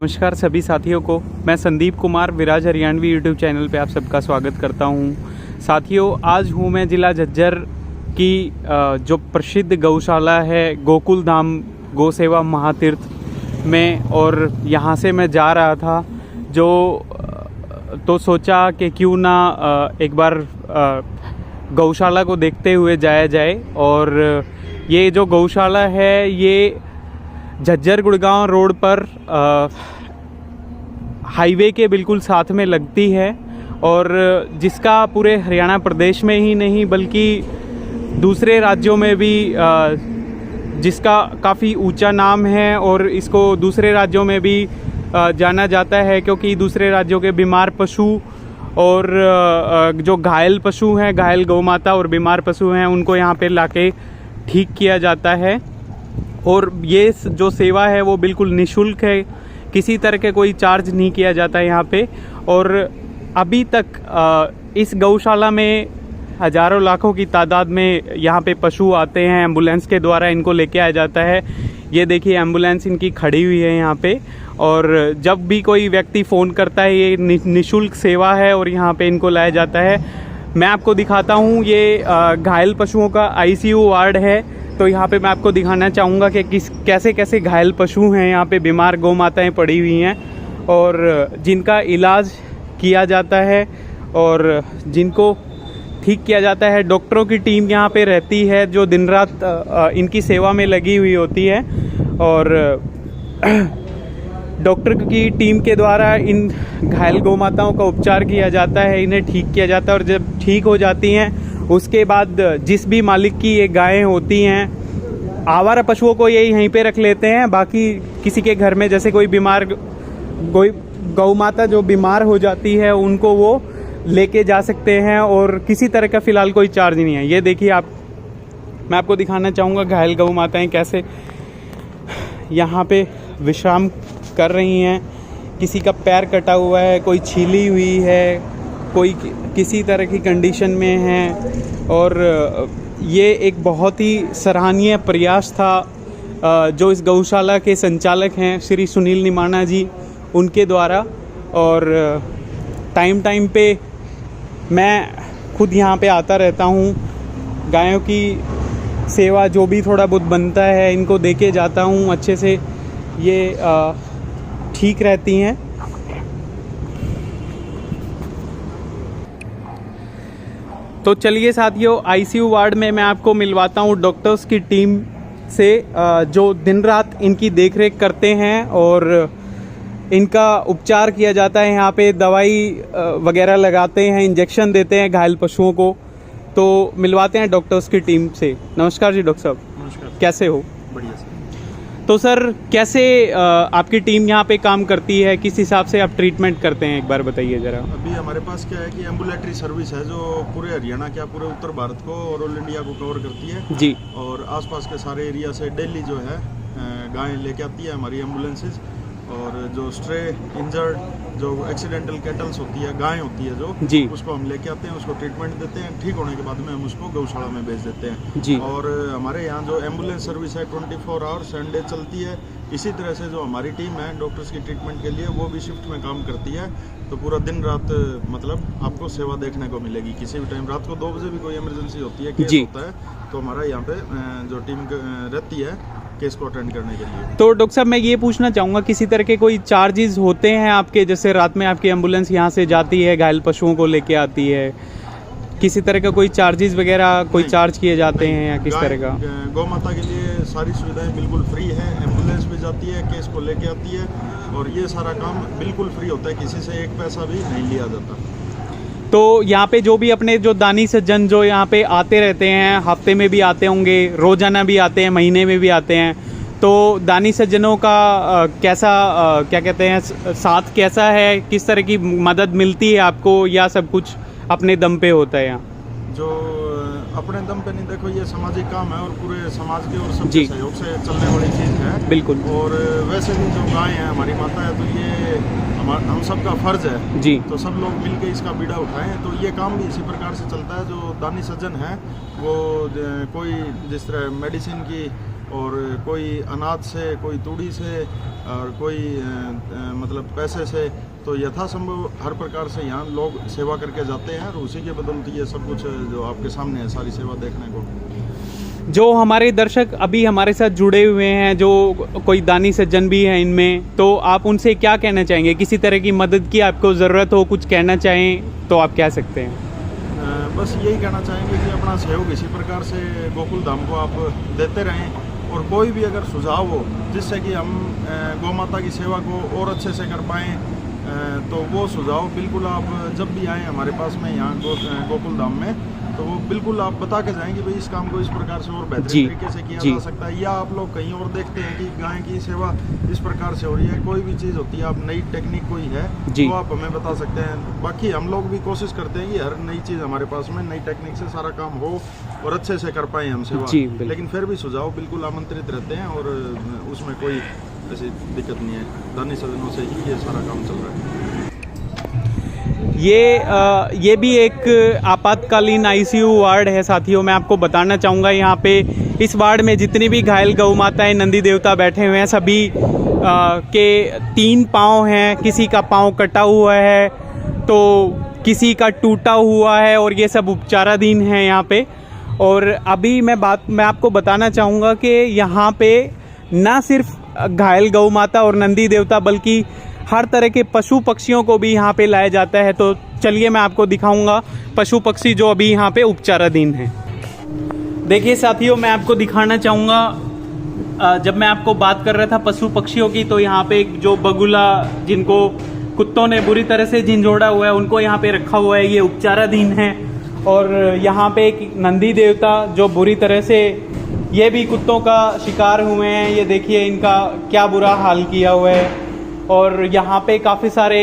नमस्कार सभी साथियों को, मैं संदीप कुमार विराज हरियाणवी यूट्यूब चैनल पे आप सबका स्वागत करता हूँ। साथियों, आज हूँ मैं ज़िला झज्जर की जो प्रसिद्ध गौशाला है गोकुल धाम गौ सेवा महातीर्थ में, और यहाँ से मैं जा रहा था तो सोचा कि क्यों ना एक बार गौशाला को देखते हुए जाया जाए। और ये जो गौशाला है ये झज्जर गुड़गांव रोड पर हाईवे के बिल्कुल साथ में लगती है, और जिसका पूरे हरियाणा प्रदेश में ही नहीं बल्कि दूसरे राज्यों में भी जिसका काफ़ी ऊंचा नाम है, और इसको दूसरे राज्यों में भी जाना जाता है क्योंकि दूसरे राज्यों के बीमार पशु और जो घायल पशु हैं, घायल गौ माता और बीमार पशु हैं, उनको यहाँ पे लाके ठीक किया जाता है। और ये जो सेवा है वो बिल्कुल निःशुल्क है, किसी तरह के कोई चार्ज नहीं किया जाता है यहाँ पे। और अभी तक इस गौशाला में हज़ारों लाखों की तादाद में यहाँ पे पशु आते हैं, एम्बुलेंस के द्वारा इनको लेके आया जाता है। ये देखिए एम्बुलेंस इनकी खड़ी हुई है यहाँ पे, और जब भी कोई व्यक्ति फ़ोन करता है ये निःशुल्क सेवा है और यहाँ पे इनको लाया जाता है। मैं आपको दिखाता हूँ, ये घायल पशुओं का ICU वार्ड है। तो यहाँ पे मैं आपको दिखाना चाहूँगा कि कैसे कैसे घायल पशु हैं, यहाँ पे बीमार गौ माताएँ पड़ी हुई हैं और जिनका इलाज किया जाता है और जिनको ठीक किया जाता है। डॉक्टरों की टीम यहाँ पे रहती है जो दिन रात इनकी सेवा में लगी हुई होती है, और डॉक्टर की टीम के द्वारा इन घायल गौ माताओं का उपचार किया जाता है, इन्हें ठीक किया जाता है। और जब ठीक हो जाती हैं उसके बाद जिस भी मालिक की ये गायें होती हैं, आवारा पशुओं को ये यहीं पे रख लेते हैं। बाकी किसी के घर में जैसे कोई बीमार गौ माता जो बीमार हो जाती है उनको वो लेके जा सकते हैं, और किसी तरह का फ़िलहाल कोई चार्ज नहीं है। ये देखिए मैं आपको दिखाना चाहूँगा घायल गौ माताएँ कैसे यहाँ पे विश्राम कर रही हैं। किसी का पैर कटा हुआ है, कोई छीली हुई है, कोई किसी तरह की कंडीशन में है। और ये एक बहुत ही सराहनीय प्रयास था जो इस गौशाला के संचालक हैं श्री सुनील निमाना जी, उनके द्वारा। और टाइम पे मैं खुद यहाँ पे आता रहता हूँ, गायों की सेवा जो भी थोड़ा बहुत बनता है इनको देके जाता हूँ, अच्छे से ये ठीक रहती हैं। तो चलिए साथियों, ICU वार्ड में मैं आपको मिलवाता हूँ डॉक्टर्स की टीम से जो दिन रात इनकी देखरेख करते हैं और इनका उपचार किया जाता है। यहाँ पे दवाई वगैरह लगाते हैं, इंजेक्शन देते हैं घायल पशुओं को। तो मिलवाते हैं डॉक्टर्स की टीम से। नमस्कार जी डॉक्टर साहब। नमस्कार। कैसे हो? बढ़िया सर। तो सर कैसे आपकी टीम यहाँ पे काम करती है, किस हिसाब से आप ट्रीटमेंट करते हैं, एक बार बताइए ज़रा। अभी हमारे पास क्या है कि एम्बुलेटरी सर्विस है जो पूरे हरियाणा क्या पूरे उत्तर भारत को और ऑल इंडिया को कवर करती है जी। और आसपास के सारे एरिया से डेली जो है गायें लेके आती है हमारी एम्बुलेंसेज। और जो स्ट्रे इंजर्ड जो एक्सीडेंटल कैटल्स होती है, गायें होती है जो जी, उसको हम लेके आते हैं, उसको ट्रीटमेंट देते हैं। ठीक होने के बाद में हम उसको गौशाला में भेज देते हैं जी। और हमारे यहाँ जो एम्बुलेंस सर्विस है 24 आवर संडे चलती है। इसी तरह से जो हमारी टीम है डॉक्टर्स की ट्रीटमेंट के लिए वो भी शिफ्ट में काम करती है। तो पूरा दिन रात मतलब आपको सेवा देखने को मिलेगी। किसी भी टाइम रात को 2 बजे भी कोई इमरजेंसी होती है, केस होता है, तो हमारा यहाँ पे जो टीम रहती है केस को अटेंड करने के लिए। तो डॉक्टर साहब मैं ये पूछना चाहूँगा, किसी तरह के कोई चार्जेस होते हैं आपके? जैसे रात में आपकी एम्बुलेंस यहाँ से जाती है, घायल पशुओं को लेके आती है, किसी तरह का कोई चार्जेस वगैरह कोई चार्ज किए जाते हैं या किस तरह का? गौ माता के लिए सारी सुविधाएं बिल्कुल फ्री है। एम्बुलेंस भी जाती है, केस को लेके आती है, और ये सारा काम बिल्कुल फ्री होता है, किसी से एक पैसा भी नहीं लिया जाता। तो यहाँ पे जो भी अपने जो दानी सज्जन जो यहाँ पे आते रहते हैं, हफ्ते में भी आते होंगे, रोजाना भी आते हैं, महीने में भी आते हैं, तो दानी सज्जनों का कैसा क्या कहते हैं साथ कैसा है, किस तरह की मदद मिलती है आपको, या सब कुछ अपने दम पे होता है यहाँ? जो अपने दम पे नहीं, देखो ये सामाजिक काम है और पूरे समाज के और सबके सहयोग से चलने वाली चीज़ है। बिल्कुल। और वैसे भी जो गाय है हमारी माता है, तो ये हम सबका फर्ज है जी। तो सब लोग मिलके इसका बीड़ा उठाएं। तो ये काम भी इसी प्रकार से चलता है। जो दानी सज्जन है वो कोई जिस तरह मेडिसिन की, और कोई अनाज से, कोई तूड़ी से, और कोई मतलब पैसे से, तो यथासंभव हर प्रकार से यहाँ लोग सेवा करके जाते हैं और उसी के बदौलत ये सब कुछ जो आपके सामने है सारी सेवा देखने को। जो हमारे दर्शक अभी हमारे साथ जुड़े हुए हैं, जो कोई दानी सज्जन भी हैं इनमें, तो आप उनसे क्या कहना चाहेंगे? किसी तरह की मदद की आपको ज़रूरत हो, कुछ कहना चाहें तो आप कह सकते हैं। बस यही कहना चाहेंगे कि अपना सहयोग इसी प्रकार से गोकुल धाम को आप देते रहें, और कोई भी अगर सुझाव हो जिससे कि हम गौ माता की सेवा को और अच्छे से कर पाएँ, तो वो सुझाव बिल्कुल आप जब भी आएँ हमारे पास में यहाँ गोकुल धाम में, तो वो बिल्कुल आप बता के जाएंगे भाई इस काम को इस प्रकार से और बेहतरीन तरीके से किया जा सकता है। या आप लोग कहीं और देखते हैं कि गाय की सेवा इस प्रकार से हो रही है, कोई भी चीज़ होती है, आप नई टेक्निक कोई है तो आप हमें बता सकते हैं। बाकी हम लोग भी कोशिश करते हैं कि हर नई चीज़ हमारे पास में नई टेक्निक से सारा काम हो और अच्छे से कर पाएँ हम सेवा, लेकिन फिर भी सुझाव बिल्कुल आमंत्रित रहते हैं और उसमें कोई ऐसी दिक्कत नहीं है। दानी सज्जनों से ही ये सारा काम चल रहा है। ये भी एक आपातकालीन आईसीयू वार्ड है साथियों। मैं आपको बताना चाहूँगा यहाँ पे इस वार्ड में जितनी भी घायल गौ माताएं नंदी देवता बैठे हुए हैं, सभी के 3 पाँव हैं, किसी का पाँव कटा हुआ है तो किसी का टूटा हुआ है, और ये सब उपचाराधीन है यहाँ पे। और अभी मैं आपको बताना चाहूँगा कि यहाँ पे ना सिर्फ घायल गौ माता और नंदी देवता बल्कि हर तरह के पशु पक्षियों को भी यहाँ पे लाया जाता है। तो चलिए मैं आपको दिखाऊंगा पशु पक्षी जो अभी यहाँ पे उपचाराधीन हैं। देखिए साथियों, मैं आपको दिखाना चाहूँगा, जब मैं आपको बात कर रहा था पशु पक्षियों की, तो यहाँ पे जो बगुला जिनको कुत्तों ने बुरी तरह से झंझोड़ा हुआ है उनको यहाँ पे रखा हुआ है, ये उपचाराधीन है। और यहाँ पे एक नंदी देवता जो बुरी तरह से ये भी कुत्तों का शिकार हुए हैं, ये देखिए इनका क्या बुरा हाल किया हुआ है। और यहाँ पे काफ़ी सारे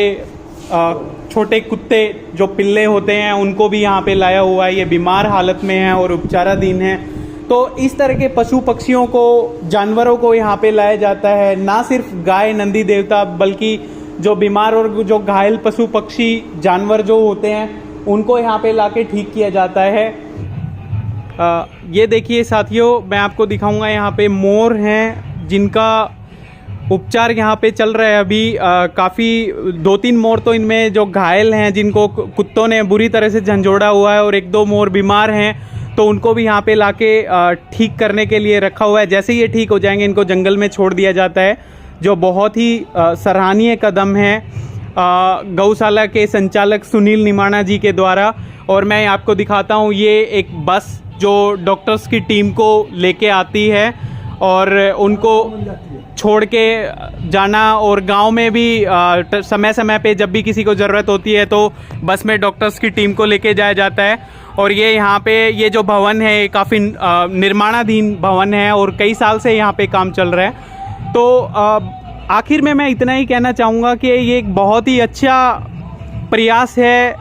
छोटे कुत्ते जो पिल्ले होते हैं उनको भी यहाँ पे लाया हुआ है, ये बीमार हालत में हैं और उपचाराधीन हैं। तो इस तरह के पशु पक्षियों को, जानवरों को यहाँ पे लाया जाता है, ना सिर्फ गाय नंदी देवता बल्कि जो बीमार और जो घायल पशु पक्षी जानवर जो होते हैं उनको यहाँ पे लाके ठीक किया जाता है। ये देखिए साथियों, मैं आपको दिखाऊंगा यहाँ पे मोर हैं जिनका उपचार यहाँ पे चल रहा है अभी। काफ़ी 2-3 मोर तो इनमें जो घायल हैं जिनको कुत्तों ने बुरी तरह से झंझोड़ा हुआ है, और 1-2 मोर बीमार हैं, तो उनको भी यहाँ पे लाके ठीक करने के लिए रखा हुआ है। जैसे ये ठीक हो जाएंगे इनको जंगल में छोड़ दिया जाता है, जो बहुत ही सराहनीय कदम है गौशाला के संचालक सुनील निमाणा जी के द्वारा। और मैं आपको दिखाता हूँ, ये एक बस जो डॉक्टर्स की टीम को लेके आती है और उनको छोड़ के जाना, और गांव में भी समय समय पे जब भी किसी को ज़रूरत होती है तो बस में डॉक्टर्स की टीम को लेके जाया जाता है। और ये यहाँ पे ये जो भवन है ये काफ़ी निर्माणाधीन भवन है और कई साल से यहाँ पे काम चल रहा है। तो आखिर में मैं इतना ही कहना चाहूँगा कि ये एक बहुत ही अच्छा प्रयास है।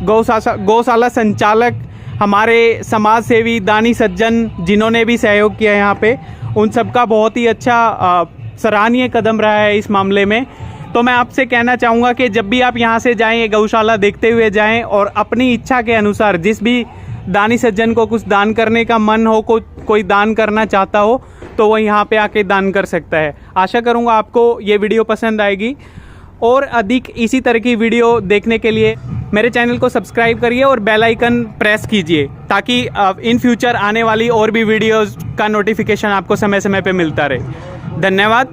गौशाला संचालक, हमारे समाज सेवी, दानी सज्जन जिन्होंने भी सहयोग किया यहाँ पे, उन सबका बहुत ही अच्छा सराहनीय कदम रहा है इस मामले में। तो मैं आपसे कहना चाहूँगा कि जब भी आप यहाँ से जाएं, ये गौशाला देखते हुए जाएं, और अपनी इच्छा के अनुसार जिस भी दानी सज्जन को कुछ दान करने का मन हो, कोई दान करना चाहता हो, तो वो यहाँ पे आके दान कर सकता है। आशा करूँगा आपको ये वीडियो पसंद आएगी, और अधिक इसी तरह की वीडियो देखने के लिए मेरे चैनल को सब्सक्राइब करिए और बेल आइकन प्रेस कीजिए, ताकि इन फ्यूचर आने वाली और भी वीडियोज़ का नोटिफिकेशन आपको समय समय पे मिलता रहे। धन्यवाद।